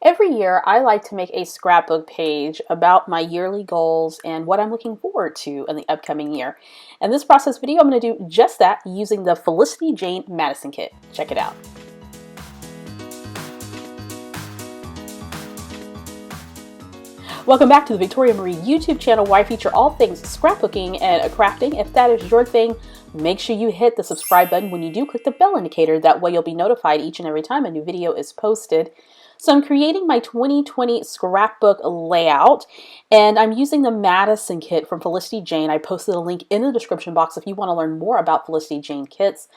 Every year, I like to make a scrapbook page about my yearly goals and what I'm looking forward to in the upcoming year. In this process video, I'm going to do just that using the Felicity Jane Madison kit. Check it out. Welcome back to the Victoria Marie YouTube channel, where I feature all things scrapbooking and crafting. If that is your thing, make sure you hit the subscribe button when you do click the bell indicator. That way you'll be notified each and every time a new video is posted. So I'm creating my 2020 scrapbook layout, and I'm using the Madison kit from Felicity Jane. I posted a link in the description box if you want to learn more about Felicity Jane kits.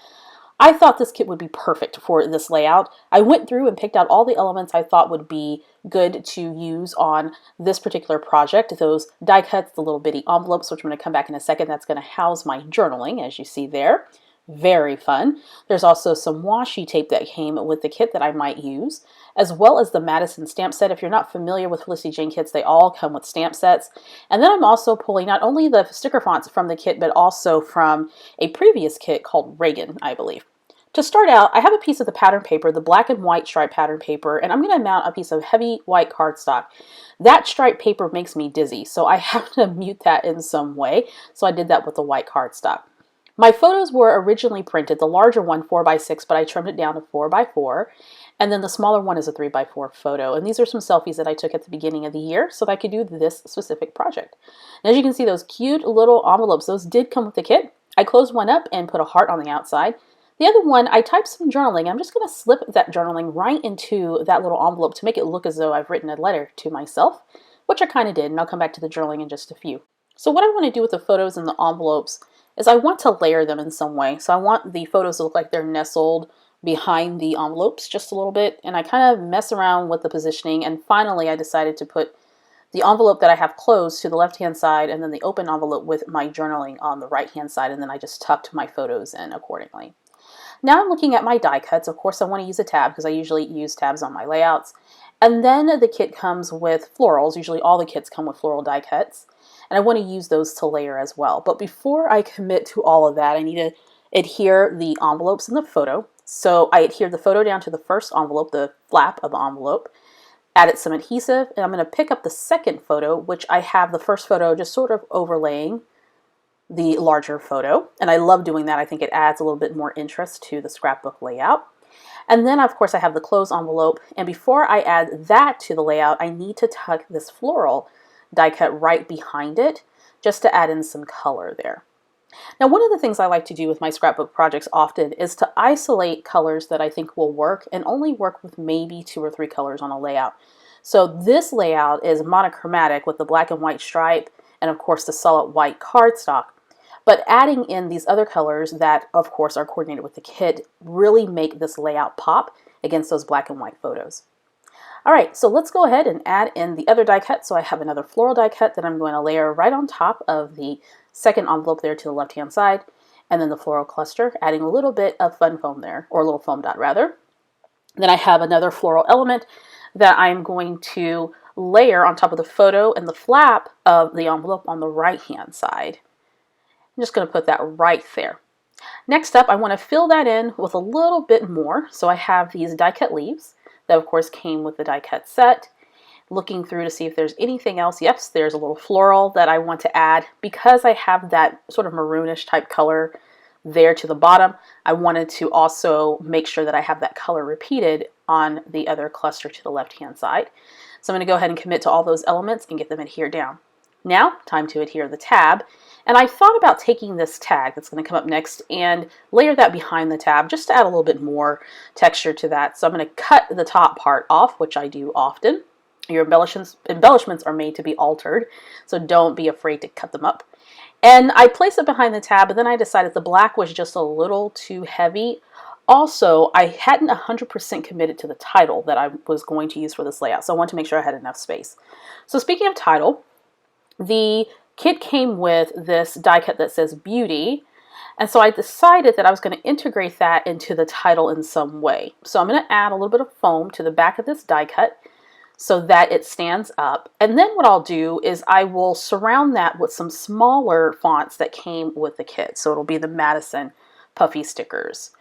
I thought this kit would be perfect for this layout. I went through and picked out all the elements I thought would be good to use on this particular project. Those die cuts, the little bitty envelopes, which I'm going to come back in a second. That's going to house my journaling, as you see there. Very fun. There's also some washi tape that came with the kit that I might use, as well as the Madison stamp set. If you're not familiar with Felicity Jane kits, they all come with stamp sets. And then I'm also pulling not only the sticker fonts from the kit, but also from a previous kit called Reagan, I believe. To start out, I have a piece of the pattern paper, the black and white striped pattern paper, and I'm going to mount a piece of heavy white cardstock. That striped paper makes me dizzy, so I have to mute that in some way. So I did that with the white cardstock. My photos were originally printed, the larger one 4x6, but I trimmed it down to 4x4. And then the smaller one is a 3x4 photo. And these are some selfies that I took at the beginning of the year so that I could do this specific project. And as you can see, those cute little envelopes, those did come with the kit. I closed one up and put a heart on the outside. The other one, I typed some journaling. I'm just going to slip that journaling right into that little envelope to make it look as though I've written a letter to myself, which I kind of did, and I'll come back to the journaling in just a few. So what I want to do with the photos and the envelopes is I want to layer them in some way. So I want the photos to look like they're nestled behind the envelopes just a little bit, and I kind of mess around with the positioning, and finally I decided to put the envelope that I have closed to the left-hand side and then the open envelope with my journaling on the right-hand side, and then I just tucked my photos in accordingly. Now I'm looking at my die cuts. Of course, I want to use a tab because I usually use tabs on my layouts. And then the kit comes with florals. Usually all the kits come with floral die cuts. And I want to use those to layer as well. But before I commit to all of that, I need to adhere the envelopes in the photo. So I adhered the photo down to the first envelope, the flap of the envelope, added some adhesive, and I'm going to pick up the second photo, which I have the first photo just sort of overlaying the larger photo. And I love doing that. I think it adds a little bit more interest to the scrapbook layout. And then of course I have the closed envelope, and before I add that to the layout, I need to tuck this floral die cut right behind it just to add in some color there. Now, one of the things I like to do with my scrapbook projects often is to isolate colors that I think will work and only work with maybe 2 or 3 colors on a layout. So this layout is monochromatic with the black and white stripe and of course the solid white cardstock. But adding in these other colors that, of course, are coordinated with the kit really make this layout pop against those black and white photos. All right, so let's go ahead and add in the other die cut. So I have another floral die cut that I'm going to layer right on top of the second envelope there to the left-hand side, and then the floral cluster, adding a little bit of fun foam there, or a little foam dot rather. Then I have another floral element that I'm going to layer on top of the photo and the flap of the envelope on the right-hand side. I'm just going to put that right there. Next up, I want to fill that in with a little bit more. So I have these die cut leaves that of course came with the die cut set. Looking through to see if there's anything else. Yes, there's a little floral that I want to add. Because I have that sort of maroonish type color there to the bottom, I wanted to also make sure that I have that color repeated on the other cluster to the left-hand side. So I'm going to go ahead and commit to all those elements and get them adhered down. Now, time to adhere the tab. And I thought about taking this tag that's going to come up next and layer that behind the tab just to add a little bit more texture to that. So I'm going to cut the top part off, which I do often. Your embellishments are made to be altered, so don't be afraid to cut them up. And I placed it behind the tab, but then I decided the black was just a little too heavy. Also, I hadn't 100% committed to the title that I was going to use for this layout, so I wanted to make sure I had enough space. So speaking of title, the kit came with this die cut that says Beauty, and so I decided that I was going to integrate that into the title in some way. So I'm going to add a little bit of foam to the back of this die cut so that it stands up, and then what I'll do is I will surround that with some smaller fonts that came with the kit. So it'll be the Madison puffy stickers.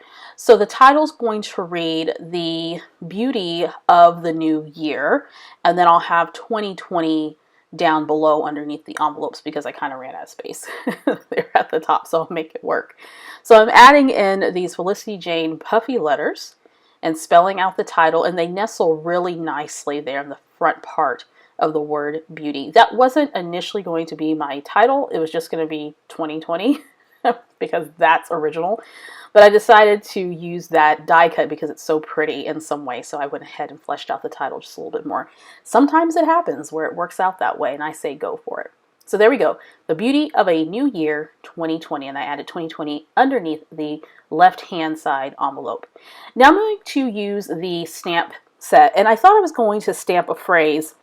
So the title's going to read The Beauty of the New Year, and then I'll have 2020 down below underneath the envelopes because I kind of ran out of space. They're at the top, so I'll make it work. So I'm adding in these Felicity Jane puffy letters and spelling out the title, and they nestle really nicely there in the front part of the word beauty. That wasn't initially going to be my title. It was just going to be 2020 because that's original. But I decided to use that die cut because it's so pretty in some way. So I went ahead and fleshed out the title just a little bit more. Sometimes it happens where it works out that way, and I say go for it. So there we go. The Beauty of a New Year 2020. And I added 2020 underneath the left-hand side envelope. Now I'm going to use the stamp set. And I thought I was going to stamp a phrase,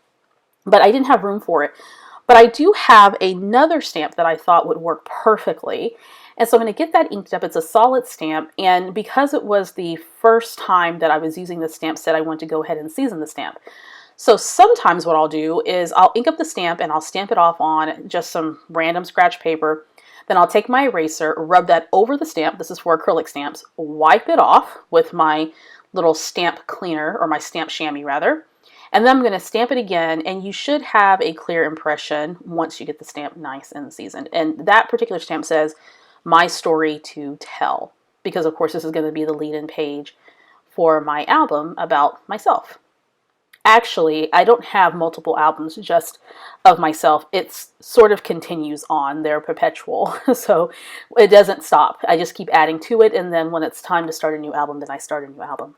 but I didn't have room for it. But I do have another stamp that I thought would work perfectly. And so I'm going to get that inked up. It's a solid stamp. And because it was the first time that I was using the stamp set, I want to go ahead and season the stamp. So sometimes what I'll do is I'll ink up the stamp and I'll stamp it off on just some random scratch paper. Then I'll take my eraser, rub that over the stamp. This is for acrylic stamps. Wipe it off with my little stamp cleaner, or my stamp chamois rather. And then I'm going to stamp it again, and you should have a clear impression once you get the stamp nice and seasoned. And that particular stamp says, "My story to tell," because of course this is going to be the lead-in page for my album about myself. Actually, I don't have multiple albums just of myself. It's sort of continues on. They're perpetual, so it doesn't stop. I just keep adding to it, and then when it's time to start a new album, then I start a new album.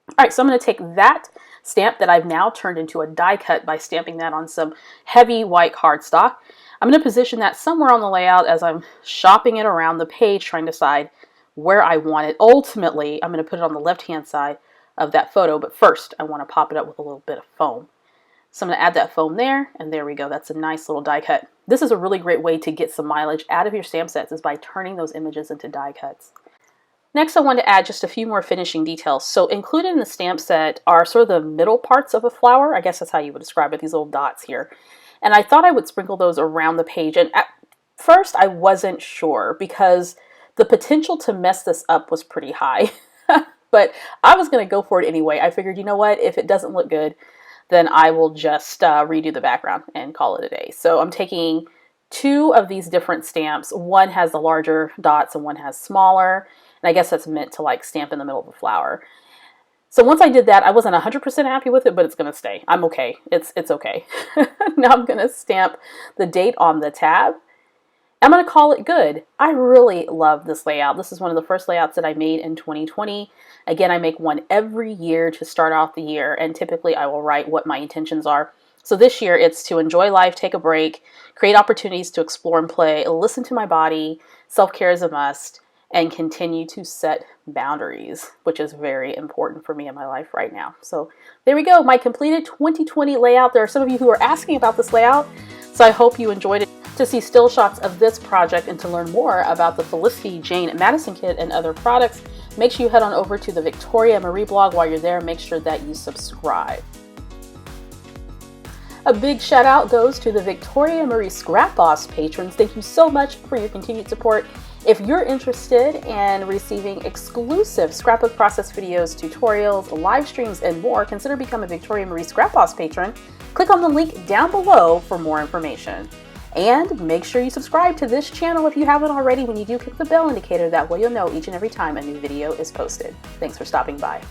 All right, so I'm going to take that stamp that I've now turned into a die cut by stamping that on some heavy white cardstock. I'm going to position that somewhere on the layout as I'm shopping it around the page, trying to decide where I want it. Ultimately, I'm going to put it on the left-hand side of that photo, but first I want to pop it up with a little bit of foam. So I'm going to add that foam there, and there we go. That's a nice little die cut. This is a really great way to get some mileage out of your stamp sets, is by turning those images into die cuts. Next, I want to add just a few more finishing details. So included in the stamp set are sort of the middle parts of a flower. I guess that's how you would describe it, these little dots here. And I thought I would sprinkle those around the page. And at first, I wasn't sure because the potential to mess this up was pretty high. But I was going to go for it anyway. I figured, you know what, if it doesn't look good, then I will just redo the background and call it a day. So I'm taking two of these different stamps. One has the larger dots and one has smaller. And I guess that's meant to like stamp in the middle of the flower. So once I did that, I wasn't 100% happy with it, but it's going to stay. I'm okay. It's okay. Now I'm going to stamp the date on the tab. I'm going to call it good. I really love this layout. This is one of the first layouts that I made in 2020. Again, I make one every year to start off the year, and typically I will write what my intentions are. So this year it's to enjoy life, take a break, create opportunities to explore and play, listen to my body, self-care is a must, and continue to set boundaries, which is very important for me in my life right now. So there we go, my completed 2020 layout. There are some of you who are asking about this layout, so I hope you enjoyed it. To see still shots of this project and to learn more about the Felicity Jane Madison kit and other products, make sure you head on over to the Victoria Marie blog. While you're there, make sure that you subscribe. A big shout out goes to the Victoria Marie Scrap Boss patrons. Thank you so much for your continued support. If you're interested in receiving exclusive scrapbook process videos, tutorials, live streams, and more, consider becoming a Victoria Marie Scrap Boss patron. Click on the link down below for more information. And make sure you subscribe to this channel if you haven't already. When you do, click the bell indicator. That way you'll know each and every time a new video is posted. Thanks for stopping by.